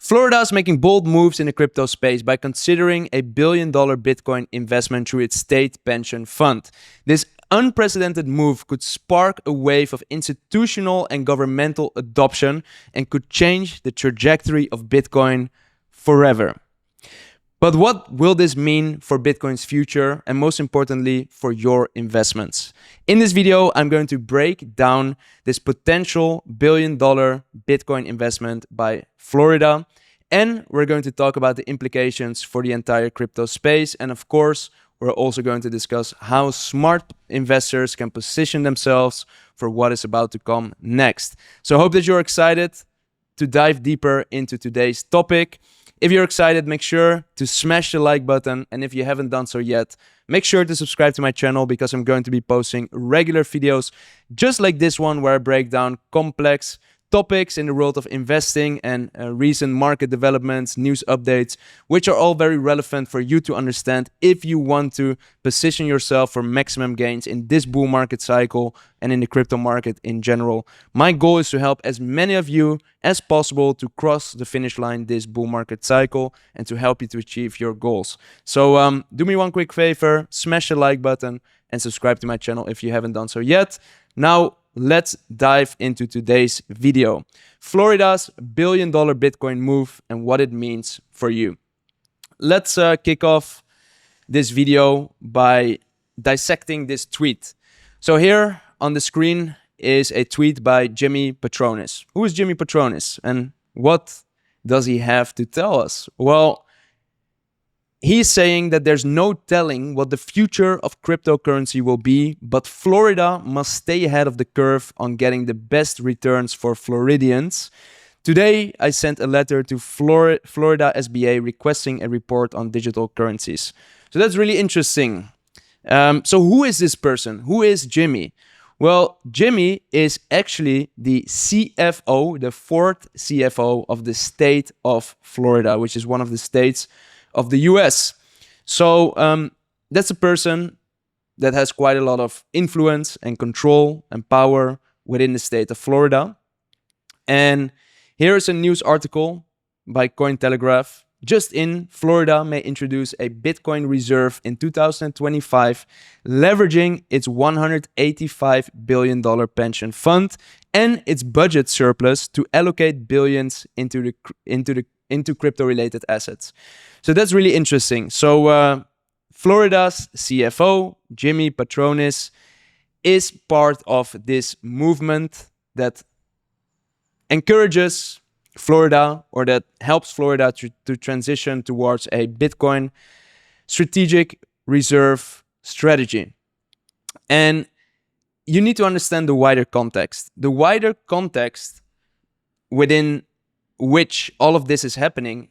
Florida is making bold moves in the crypto space by considering a $1 billion Bitcoin investment through its state pension fund. This unprecedented move could spark a wave of institutional and governmental adoption and could change the trajectory of Bitcoin forever. But what will this mean for Bitcoin's future and most importantly for your investments? In this video, I'm going to break down this potential $1 billion Bitcoin investment by Florida, and we're going to talk about the implications for the entire crypto space. And of course, we're also going to discuss how smart investors can position themselves for what is about to come next. So I hope that you're excited to dive deeper into today's topic. If you're excited, make sure to smash the like button. And if you haven't done so yet, make sure to subscribe to my channel because I'm going to be posting regular videos just like this one where I break down complex topics in the world of investing and recent market developments, news updates, which are all very relevant for you to understand if you want to position yourself for maximum gains in this bull market cycle and in the crypto market in general. My goal is to help as many of you as possible to cross the finish line this bull market cycle and to help you to achieve your goals. So do me one quick favor, smash the like button and subscribe to my channel if you haven't done so yet. Now, let's dive into today's video. Florida's $1 billion Bitcoin move and what it means for you. Let's kick off this video by dissecting this tweet. So here on the screen is a tweet by 𝗗𝗶𝘀𝗰𝗹𝗶𝗺𝗿. Who is 𝗗𝗶𝘀𝗀𝗃𝗃𝗃𝗃𝗃𝗃𝗃 and what does he have to tell us? Well, he's saying that there's no telling what the future of cryptocurrency will be, but Florida must stay ahead of the curve on getting the best returns for Floridians. Today, I sent a letter to Florida SBA requesting a report on digital currencies. So that's really interesting. So who is this person? Who is Jimmy? Well, Jimmy is actually the CFO, the fourth CFO of the state of Florida, which is one of the states of the US. So that's a person that has quite a lot of influence and control and power within the state of Florida. And here is a news article by Cointelegraph. Just in, Florida may introduce a Bitcoin reserve in 2025, leveraging its $185 billion pension fund and its budget surplus to allocate billions into crypto-related assets. So that's really interesting. So Florida's CFO, 𝗗𝗶𝘀𝗀𝗃𝗃𝗃𝗃𝗃, is part of this movement that encourages Florida, or that helps Florida to transition towards a Bitcoin strategic reserve strategy. And you need to understand the wider context. The wider context within which all of this is happening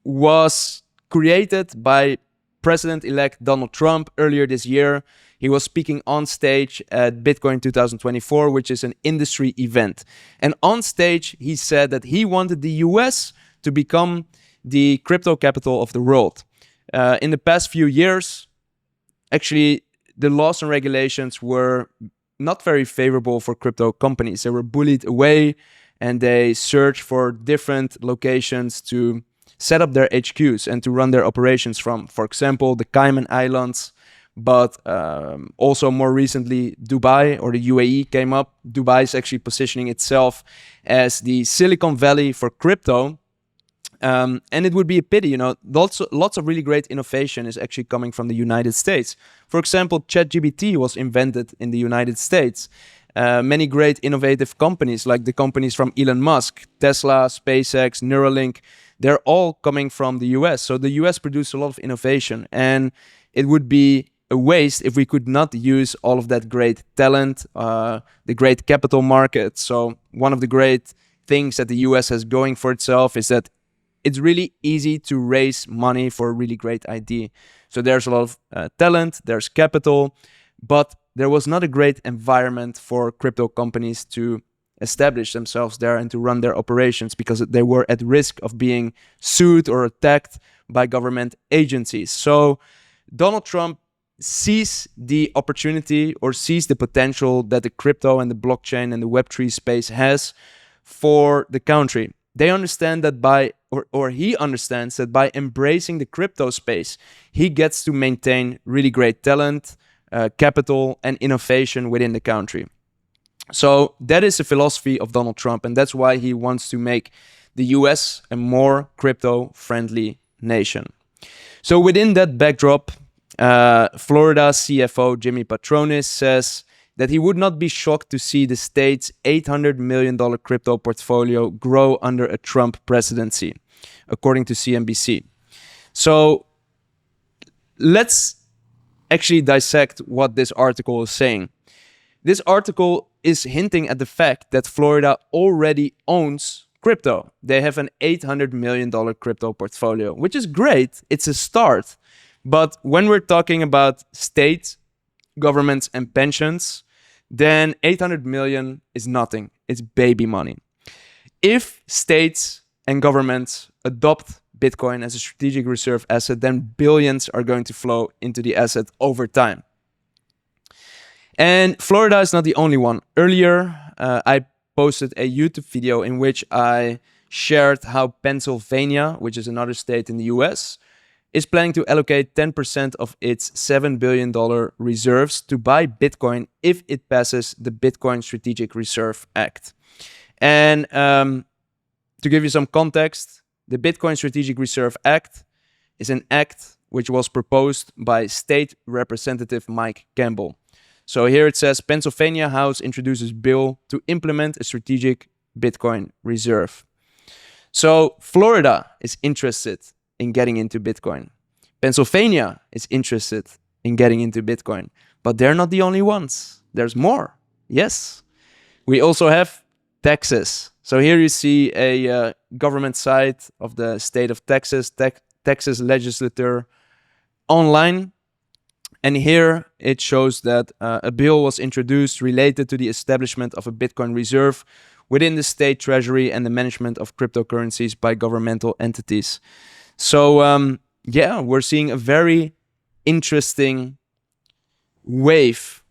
was created by President-elect Donald Trump earlier this year. He was speaking on stage at Bitcoin 2024, which is an industry event. And on stage, he said that he wanted the US to become the crypto capital of the world. In the past few years, actually, the laws and regulations were not very favorable for crypto companies. They were bullied away and they searched for different locations to set up their HQs and to run their operations from. For example, the Cayman Islands, but also more recently, Dubai or the UAE came up. Dubai is actually positioning itself as the Silicon Valley for crypto. And it would be a pity, you know, lots of really great innovation is actually coming from the United States. For example, ChatGPT was invented in the United States. Many great innovative companies, like the companies from Elon Musk, Tesla, SpaceX, Neuralink, they're all coming from the US. So the US produced a lot of innovation, and it would be a waste if we could not use all of that great talent, the great capital market. So one of the great things that the US has going for itself is that it's really easy to raise money for a really great idea. So there's a lot of talent, there's capital, but there was not a great environment for crypto companies to establish themselves there and to run their operations because they were at risk of being sued or attacked by government agencies. So Donald Trump sees the opportunity or sees the potential that the crypto and the blockchain and the Web3 space has for the country. they understand that or he understands that by embracing the crypto space, he gets to maintain really great talent, capital, and innovation within the country. So that is the philosophy of Donald Trump, and that's why he wants to make the US a more crypto-friendly nation. So within that backdrop, Florida CFO 𝗗𝗶𝘀𝗰𝗋𝗶𝗺𝗿 says that he would not be shocked to see the state's $800 million crypto portfolio grow under a Trump presidency, according to CNBC. So let's actually dissect what this article is saying. This article is hinting at the fact that Florida already owns crypto. They have an $800 million crypto portfolio, which is great. It's a start. But when we're talking about states, governments, and pensions, then 800 million is nothing. It's baby money. If states and governments adopt Bitcoin as a strategic reserve asset, then billions are going to flow into the asset over time. And Florida is not the only one. Earlier, I posted a YouTube video in which I shared how Pennsylvania, which is another state in the US, is planning to allocate 10% of its $7 billion reserves to buy Bitcoin if it passes the Bitcoin Strategic Reserve Act. And to give you some context, the Bitcoin Strategic Reserve Act is an act which was proposed by State Representative Mike Campbell. So here it says, Pennsylvania House introduces bill to implement a strategic Bitcoin reserve. So Florida is interested in getting into Bitcoin. Pennsylvania is interested in getting into Bitcoin. But they're not the only ones. There's more. Yes. We also have Texas. So here you see a government site of the state of Texas, Texas legislature online. And here it shows that a bill was introduced related to the establishment of a Bitcoin reserve within the state treasury and the management of cryptocurrencies by governmental entities. So yeah, we're seeing a very interesting wave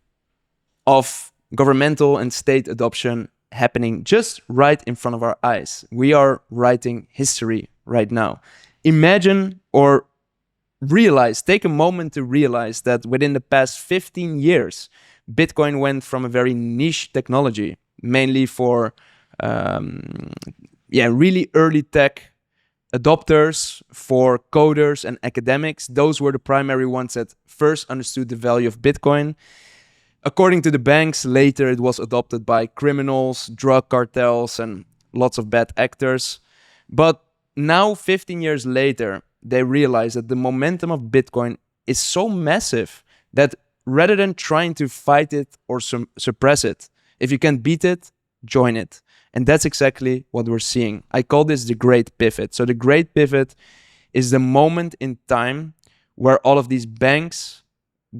of governmental and state adoption happening just right in front of our eyes. We are writing history right now. Imagine or realize, take a moment to realize that within the past 15 years, Bitcoin went from a very niche technology, mainly for really early tech adopters, for coders and academics. Those were the primary ones that first understood the value of Bitcoin. According to the banks, later it was adopted by criminals, drug cartels, and lots of bad actors. But now, 15 years later, they realize that the momentum of Bitcoin is so massive that rather than trying to fight it or suppress it, if you can beat it, join it. And that's exactly what we're seeing. I call this the Great Pivot. So the Great Pivot is the moment in time where all of these banks,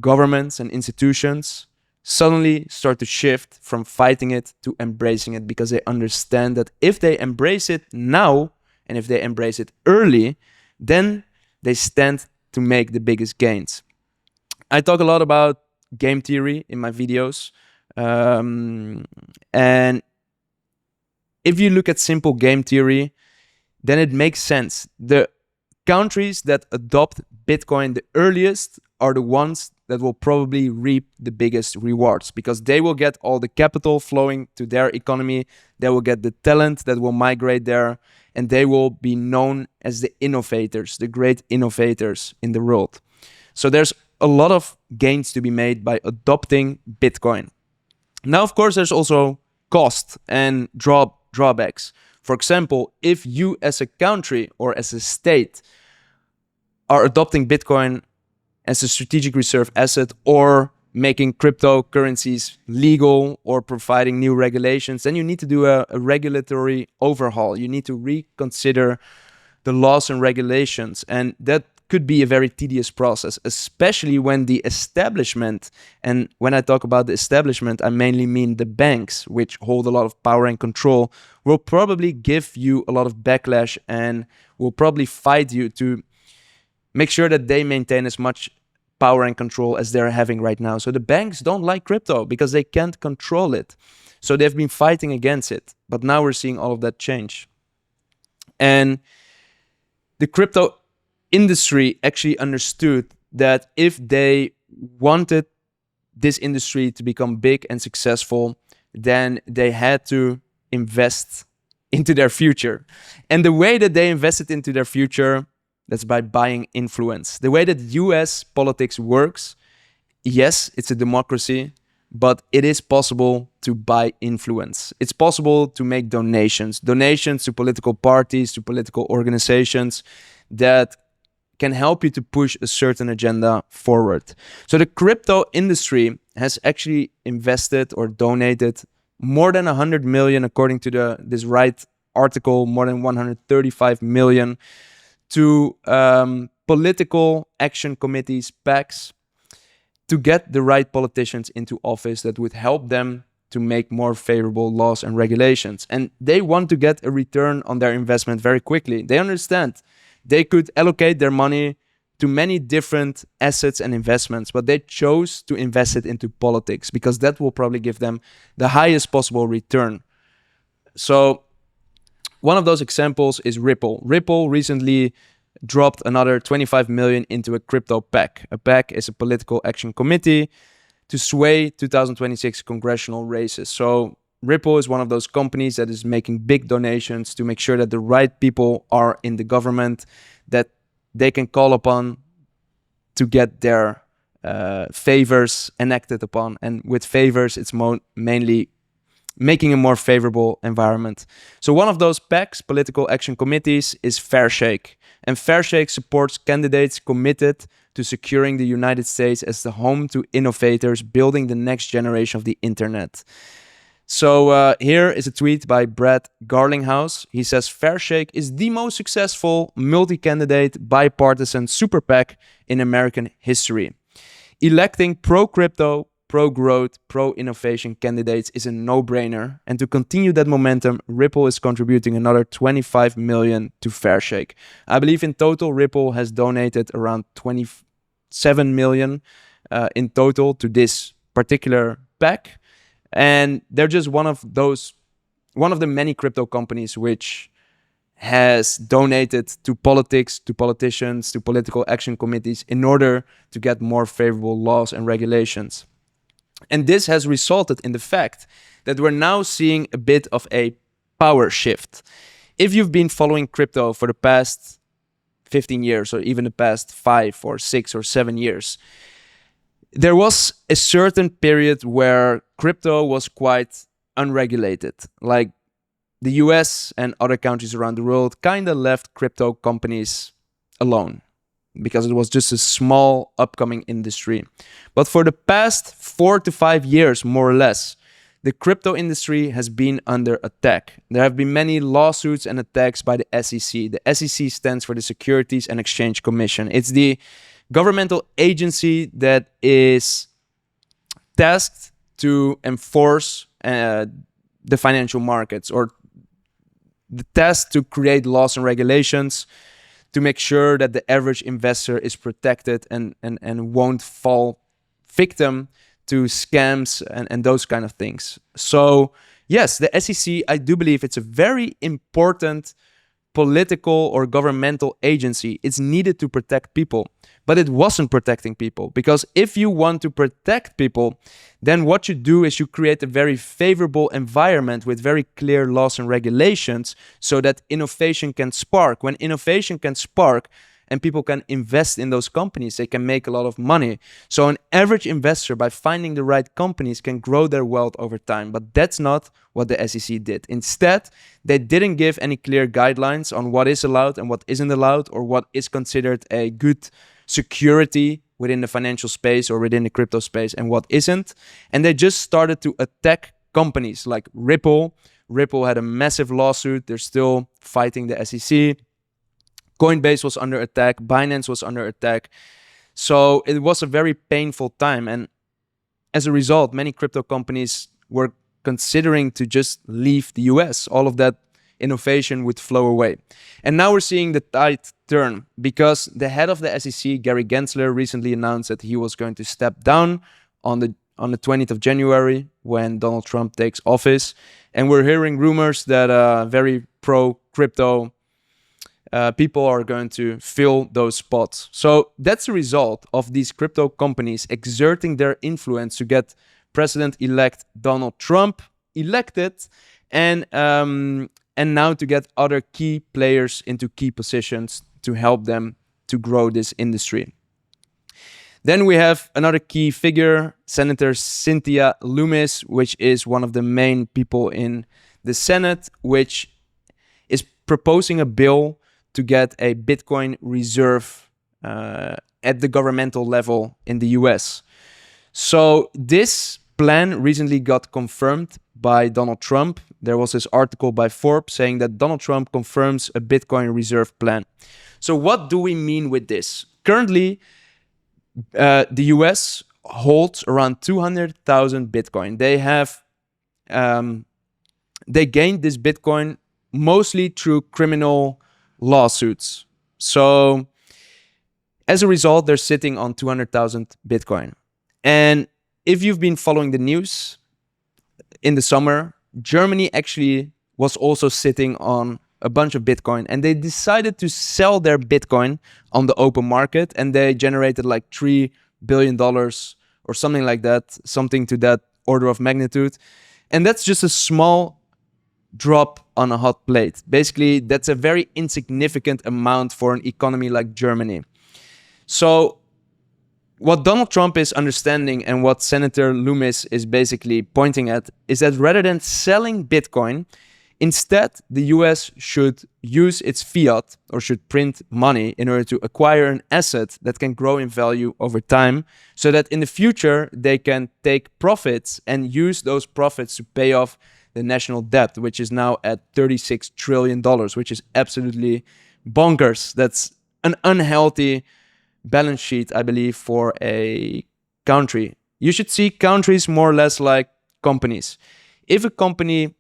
governments, and institutions suddenly start to shift from fighting it to embracing it, because they understand that if they embrace it now and if they embrace it early, then they stand to make the biggest gains. I talk a lot about game theory in my videos. And if you look at simple game theory, then it makes sense. The countries that adopt Bitcoin the earliest are the ones that will probably reap the biggest rewards, because they will get all the capital flowing to their economy. They will get the talent that will migrate there, and they will be known as the innovators, the great innovators in the world. So there's a lot of gains to be made by adopting Bitcoin. Now, of course, there's also cost and drawbacks. For example, if you as a country or as a state are adopting Bitcoin as a strategic reserve asset, or making cryptocurrencies legal, or providing new regulations, then you need to do a regulatory overhaul. You need to reconsider the laws and regulations. And that could be a very tedious process, especially when the establishment, and when I talk about the establishment, I mainly mean the banks, which hold a lot of power and control, will probably give you a lot of backlash and will probably fight you to make sure that they maintain as much power and control as they're having right now. So the banks don't like crypto because they can't control it. So they've been fighting against it. But now we're seeing all of that change. And the crypto industry actually understood that if they wanted this industry to become big and successful, then they had to invest into their future. And the way that they invested into their future, that's by buying influence. The way that US politics works, yes, it's a democracy, but it is possible to buy influence. It's possible to make donations to political parties, to political organizations that can help you to push a certain agenda forward. So the crypto industry has actually invested or donated more than 100 million, according to this right article, more than 135 million to political action committees, PACs, to get the right politicians into office that would help them to make more favorable laws and regulations. And they want to get a return on their investment very quickly. They understand they could allocate their money to many different assets and investments, but they chose to invest it into politics because that will probably give them the highest possible return. So one of those examples is Ripple. Ripple recently dropped another 25 million into a crypto PAC. A PAC is a political action committee to sway 2026 congressional races. So Ripple is one of those companies that is making big donations to make sure that the right people are in the government, that they can call upon to get their favors enacted upon. And with favors, it's mainly making a more favorable environment. So one of those PACs, political action committees, is Fairshake. And Fairshake supports candidates committed to securing the United States as the home to innovators building the next generation of the internet. So here is a tweet by Brad Garlinghouse. He says, Fairshake is the most successful multi-candidate bipartisan super PAC in American history. Electing pro-crypto, pro-growth, pro-innovation candidates is a no-brainer. And to continue that momentum, Ripple is contributing another 25 million to Fairshake. I believe in total, Ripple has donated around 27 million in total to this particular PAC. And they're just one of the many crypto companies which has donated to politics, to politicians, to political action committees in order to get more favorable laws and regulations. And this has resulted in the fact that we're now seeing a bit of a power shift. If you've been following crypto for the past 15 years or even the past 5 or 6 or 7 years, there was a certain period where crypto was quite unregulated. Like the US and other countries around the world kind of left crypto companies alone because it was just a small upcoming industry. But for the past 4 to 5 years, more or less, the crypto industry has been under attack. There have been many lawsuits and attacks by the SEC. The SEC stands for the Securities and Exchange Commission. It's the governmental agency that is tasked to enforce the financial markets, or the task to create laws and regulations to make sure that the average investor is protected and won't fall victim to scams and those kind of things. So yes, the SEC, I do believe it's a very important political or governmental agency. It's needed to protect people, but it wasn't protecting people, because if you want to protect people, then what you do is you create a very favorable environment with very clear laws and regulations so that innovation can spark. When innovation can spark and people can invest in those companies, they can make a lot of money. So an average investor, by finding the right companies, can grow their wealth over time. But that's not what the SEC did. Instead, they didn't give any clear guidelines on what is allowed and what isn't allowed, or what is considered a good security within the financial space or within the crypto space and what isn't. And they just started to attack companies like Ripple. Ripple had a massive lawsuit. They're still fighting the SEC. Coinbase was under attack. Binance was under attack. So it was a very painful time. And as a result, many crypto companies were considering to just leave the US. All of that innovation would flow away. And now we're seeing the tide turn, because the head of the SEC, Gary Gensler, recently announced that he was going to step down on the 20th of January when Donald Trump takes office. And we're hearing rumors that very pro-crypto people are going to fill those spots. So that's the result of these crypto companies exerting their influence to get President-elect Donald Trump elected, and now to get other key players into key positions to help them to grow this industry. Then we have another key figure, Senator Cynthia Lummis, which is one of the main people in the Senate, which is proposing a bill to get a Bitcoin reserve at the governmental level in the US. So this plan recently got confirmed by Donald Trump. There was this article by Forbes saying that Donald Trump confirms a Bitcoin reserve plan. So what do we mean with this? Currently, the US holds around 200,000 Bitcoin. They gained this Bitcoin mostly through criminal lawsuits. So as a result, they're sitting on 200,000 Bitcoin. And if you've been following the news in the summer, Germany actually was also sitting on a bunch of Bitcoin, and they decided to sell their Bitcoin on the open market, and they generated like $3 billion or something like that, something to that order of magnitude. And that's just a small drop on a hot plate. Basically, that's a very insignificant amount for an economy like Germany. So what Donald Trump is understanding and what Senator Lummis is basically pointing at is that rather than selling Bitcoin, instead, the US should use its fiat or should print money in order to acquire an asset that can grow in value over time, so that in the future they can take profits and use those profits to pay off the national debt, which is now at $36 trillion, which is absolutely bonkers. That's an unhealthy balance sheet, I believe, for a country. You should see countries more or less like companies. If a company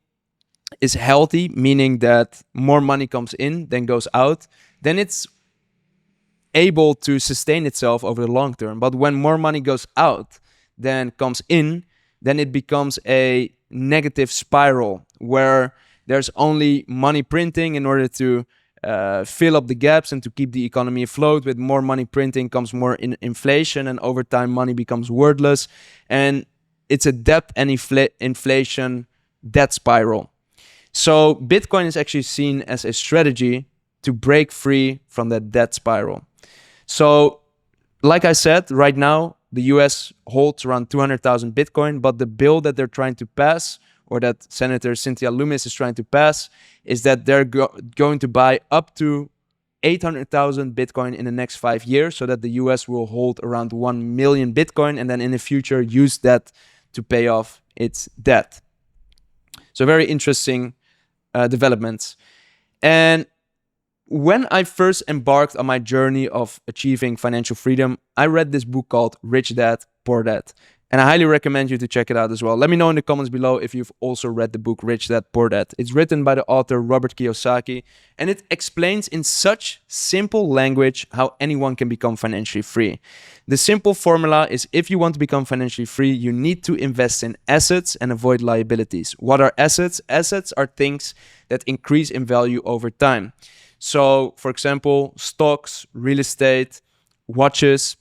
is healthy, meaning that more money comes in than goes out, then it's able to sustain itself over the long term. But when more money goes out than comes in, then it becomes a negative spiral where there's only money printing in order to fill up the gaps and to keep the economy afloat. With more money printing comes more inflation, and over time money becomes worthless, and it's a debt and inflation debt spiral. So Bitcoin is actually seen as a strategy to break free from that debt spiral. So like I said, right now, the US holds around 200,000 Bitcoin, but the bill that they're trying to pass, or that Senator Cynthia Lummis is trying to pass, is that they're going to buy up to 800,000 Bitcoin in the next 5 years, so that the US will hold around 1 million Bitcoin, and then in the future use that to pay off its debt. So very interesting developments. And when I first embarked on my journey of achieving financial freedom, I read this book called Rich Dad, Poor Dad. And I highly recommend you to check it out as well. Let me know in the comments below if you've also read the book Rich Dad, Poor Dad. It's written by the author Robert Kiyosaki, and it explains in such simple language how anyone can become financially free. The simple formula is, if you want to become financially free, you need to invest in assets and avoid liabilities. What are assets? Assets are things that increase in value over time. So, for example, stocks, real estate, watches.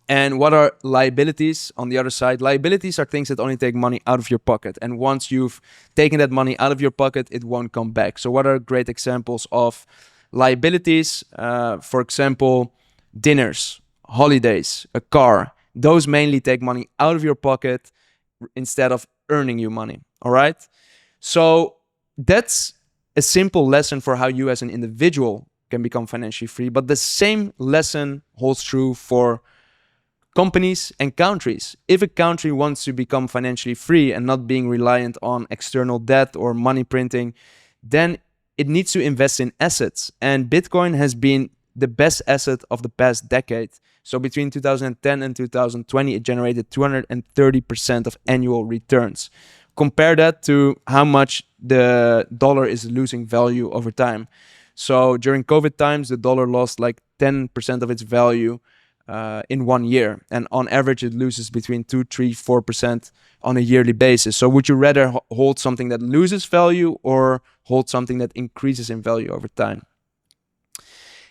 And what are liabilities on the other side? Liabilities are things that only take money out of your pocket. And once you've taken that money out of your pocket, it won't come back. So what are great examples of liabilities? For example, dinners, holidays, a car. Those mainly take money out of your pocket instead of earning you money. All right? So that's a simple lesson for how you as an individual can become financially free. But the same lesson holds true for companies and countries. If a country wants to become financially free and not being reliant on external debt or money printing, then it needs to invest in assets. And Bitcoin has been the best asset of the past decade. So between 2010 and 2020, it generated 230% of annual returns. Compare that to how much the dollar is losing value over time. So during COVID times, the dollar lost like 10% of its value in 1 year, and on average it loses between 2, 3, 4% on a yearly basis. So would you rather hold something that loses value or hold something that increases in value over time?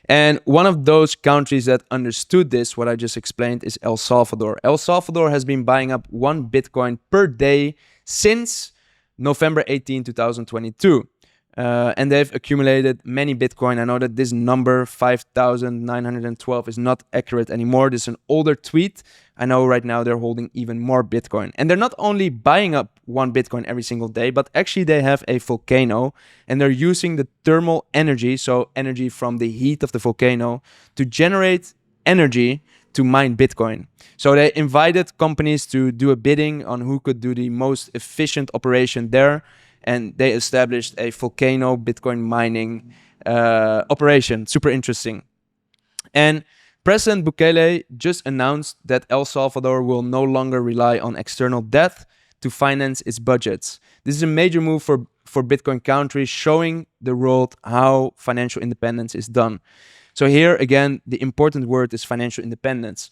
And one of those countries that understood this, what I just explained, is El Salvador. El Salvador has been buying up 1 Bitcoin per day since November 18, 2022. And they've accumulated many Bitcoin. I know that this number, 5,912, is not accurate anymore. This is an older tweet. I know right now they're holding even more Bitcoin. And they're not only buying up 1 Bitcoin every single day, but actually they have a volcano and they're using the thermal energy, so energy from the heat of the volcano, to generate energy to mine Bitcoin. So they invited companies to do a bidding on who could do the most efficient operation there. And they established a volcano Bitcoin mining operation. Super interesting. And President Bukele just announced that El Salvador will no longer rely on external debt to finance its budgets. This is a major move for Bitcoin countries, showing the world how financial independence is done. So here, again, the important word is financial independence.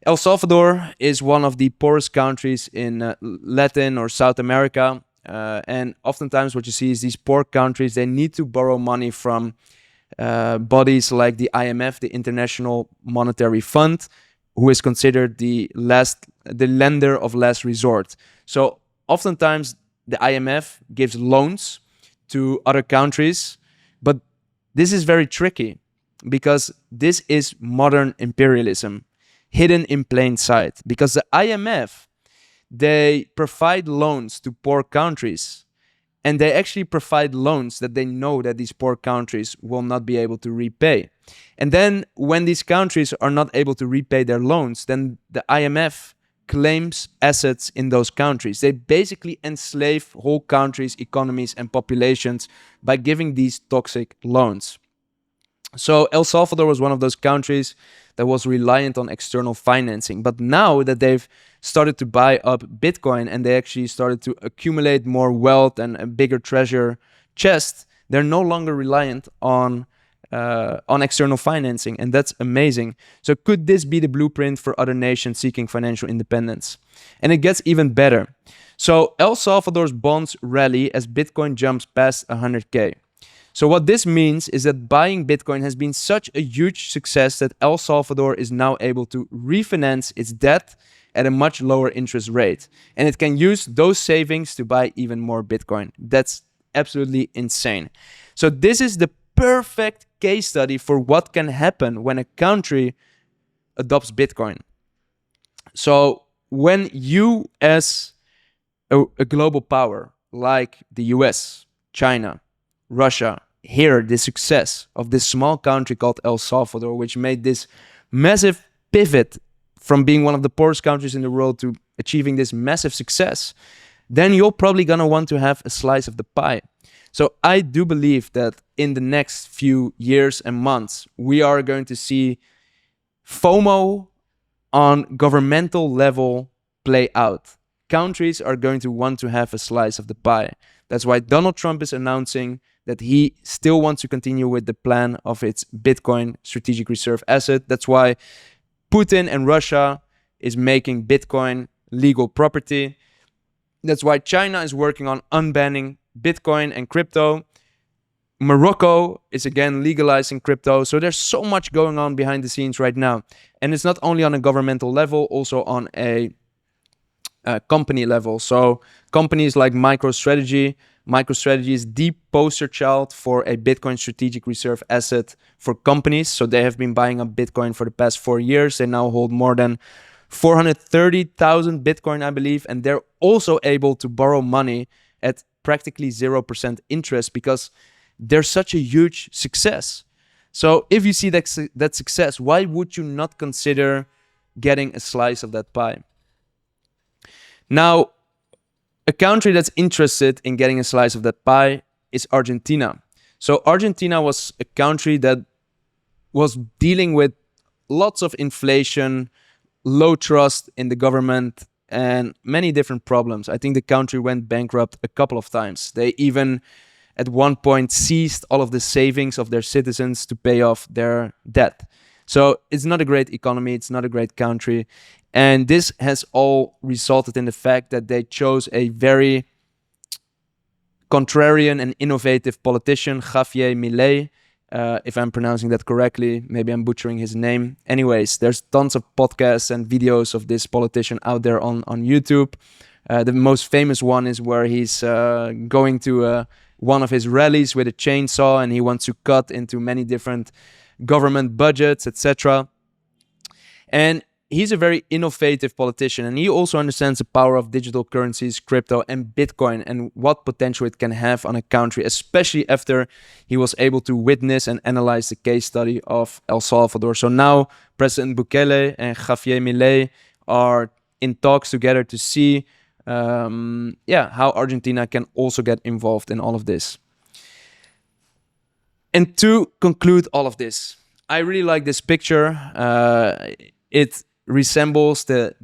El Salvador is one of the poorest countries in Latin or South America. And oftentimes what you see is these poor countries, they need to borrow money from bodies like the IMF, the International Monetary Fund, who is considered the lender of last resort. So oftentimes the IMF gives loans to other countries, but this is very tricky because this is modern imperialism hidden in plain sight. Because the IMF, they provide loans to poor countries, and they actually provide loans that they know that these poor countries will not be able to repay. And then when these countries are not able to repay their loans, then the IMF claims assets in those countries. They basically enslave whole countries, economies, and populations by giving these toxic loans. So El Salvador was one of those countries that was reliant on external financing. But now that they've started to buy up Bitcoin and they actually started to accumulate more wealth and a bigger treasure chest, they're no longer reliant on external financing. And that's amazing. So could this be the blueprint for other nations seeking financial independence? And it gets even better. So El Salvador's bonds rally as Bitcoin jumps past 100K. So what this means is that buying Bitcoin has been such a huge success that El Salvador is now able to refinance its debt at a much lower interest rate. And it can use those savings to buy even more Bitcoin. That's absolutely insane. So this is the perfect case study for what can happen when a country adopts Bitcoin. So when you, as a global power like the US, China, Russia, hear the success of this small country called El Salvador, which made this massive pivot from being one of the poorest countries in the world to achieving this massive success, then you're probably gonna want to have a slice of the pie. So I do believe that in the next few years and months, we are going to see FOMO on governmental level play out. Countries are going to want to have a slice of the pie. That's why Donald Trump is announcing that he still wants to continue with the plan of its Bitcoin strategic reserve asset. That's why Putin and Russia is making Bitcoin legal property. That's why China is working on unbanning Bitcoin and crypto. Morocco is again legalizing crypto. So there's so much going on behind the scenes right now. And it's not only on a governmental level, also on a company level. So companies like MicroStrategy is the poster child for a Bitcoin strategic reserve asset for companies. So they have been buying up Bitcoin for the past 4 years. They now hold more than 430,000 Bitcoin, I believe. And they're also able to borrow money at practically 0% interest because they're such a huge success. So if you see that success, why would you not consider getting a slice of that pie? Now, a country that's interested in getting a slice of that pie is Argentina. So Argentina was a country that was dealing with lots of inflation, low trust in the government, and many different problems. I think the country went bankrupt a couple of times. They even at one point seized all of the savings of their citizens to pay off their debt. So it's not a great economy, it's not a great country. And this has all resulted in the fact that they chose a very contrarian and innovative politician, 𝗗𝗶𝘀𝗰𝗹, if I'm pronouncing that correctly. Maybe I'm butchering his name. Anyways, there's tons of podcasts and videos of this politician out there on YouTube. The most famous one is where he's going to one of his rallies with a chainsaw, and he wants to cut into many different government budgets, etc. And he's a very innovative politician, and he also understands the power of digital currencies, crypto, and Bitcoin, and what potential it can have on a country, especially after he was able to witness and analyze the case study of El Salvador. So now President Bukele and 𝗗𝗶𝘀𝗰𝗋𝗶𝗆 are in talks together to see how Argentina can also get involved in all of this. And to conclude all of this, I really like this picture. It resembles the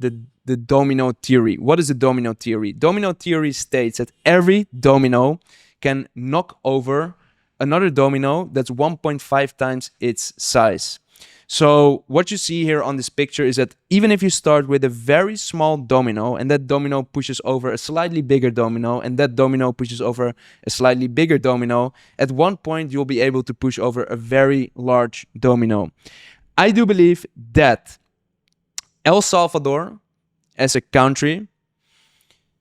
domino theory. What is the domino theory? Domino theory states that every domino can knock over another domino that's 1.5 times its size. So what you see here on this picture is that even if you start with a very small domino, and that domino pushes over a slightly bigger domino, and that domino pushes over a slightly bigger domino, at one point you'll be able to push over a very large domino. I do believe that El Salvador as a country,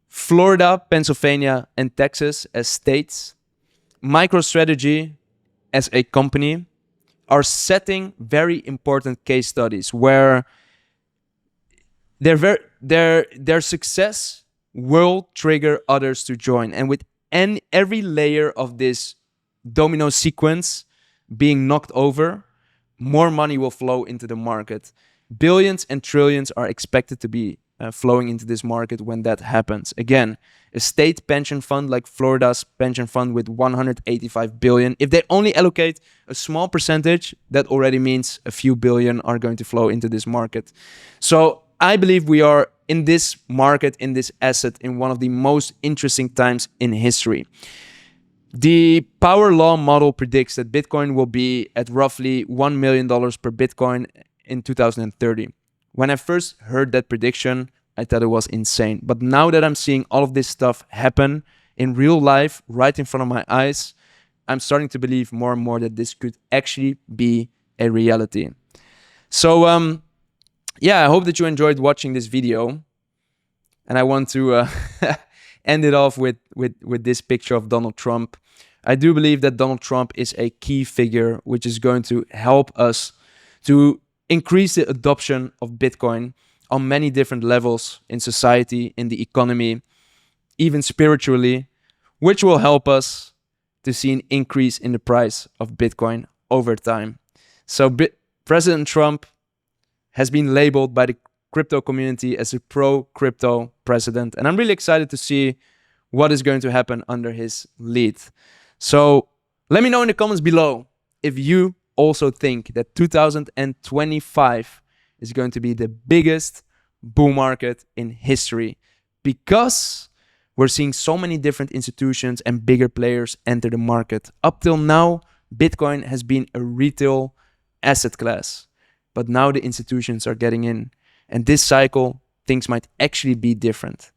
Florida, Pennsylvania, and Texas as states, MicroStrategy as a company, are setting very important case studies where their success will trigger others to join. And with every layer of this domino sequence being knocked over, more money will flow into the market. Billions and trillions are expected to be flowing into this market when that happens. Again, a state pension fund like Florida's pension fund with 185 billion, if they only allocate a small percentage, that already means a few billion are going to flow into this market. So I believe we are in this market, in this asset, in one of the most interesting times in history. The power law model predicts that Bitcoin will be at roughly $1 million per Bitcoin in 2030. When I first heard that prediction, I thought it was insane. But now that I'm seeing all of this stuff happen in real life, right in front of my eyes, I'm starting to believe more and more that this could actually be a reality. So, I hope that you enjoyed watching this video. And I want to end it off with this picture of Donald Trump. I do believe that Donald Trump is a key figure which is going to help us to increase the adoption of Bitcoin on many different levels in society, in the economy, even spiritually, which will help us to see an increase in the price of Bitcoin over time. So President Trump has been labeled by the crypto community as a pro-crypto president, and I'm really excited to see what is going to happen under his lead. So let me know in the comments below if you also think that 2025 is going to be the biggest bull market in history, because we're seeing so many different institutions and bigger players enter the market. Up till now, Bitcoin has been a retail asset class, but now the institutions are getting in, and this cycle, things might actually be different.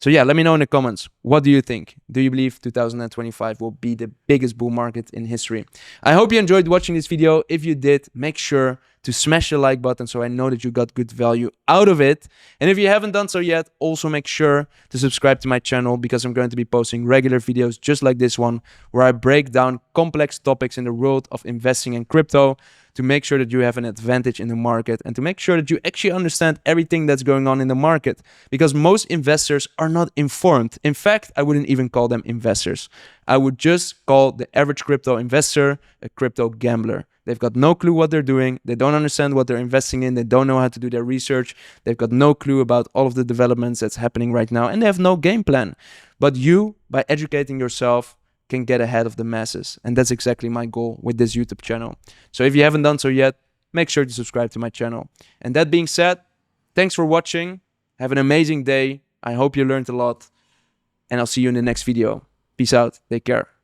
So yeah, let me know in the comments. What do you think? Do you believe 2025 will be the biggest bull market in history? I hope you enjoyed watching this video. If you did, make sure to smash the like button so I know that you got good value out of it. And if you haven't done so yet, also make sure to subscribe to my channel, because I'm going to be posting regular videos just like this one, where I break down complex topics in the world of investing in crypto to make sure that you have an advantage in the market, and to make sure that you actually understand everything that's going on in the market, because most investors are not informed. In fact, I wouldn't even call them investors. I would just call the average crypto investor a crypto gambler. They've got no clue what they're doing. They don't understand what they're investing in. They don't know how to do their research. They've got no clue about all of the developments that's happening right now, and they have no game plan. But you, by educating yourself, can get ahead of the masses. And that's exactly my goal with this YouTube channel. So if you haven't done so yet, make sure to subscribe to my channel. And that being said, thanks for watching. Have an amazing day. I hope you learned a lot. And I'll see you in the next video. Peace out. Take care.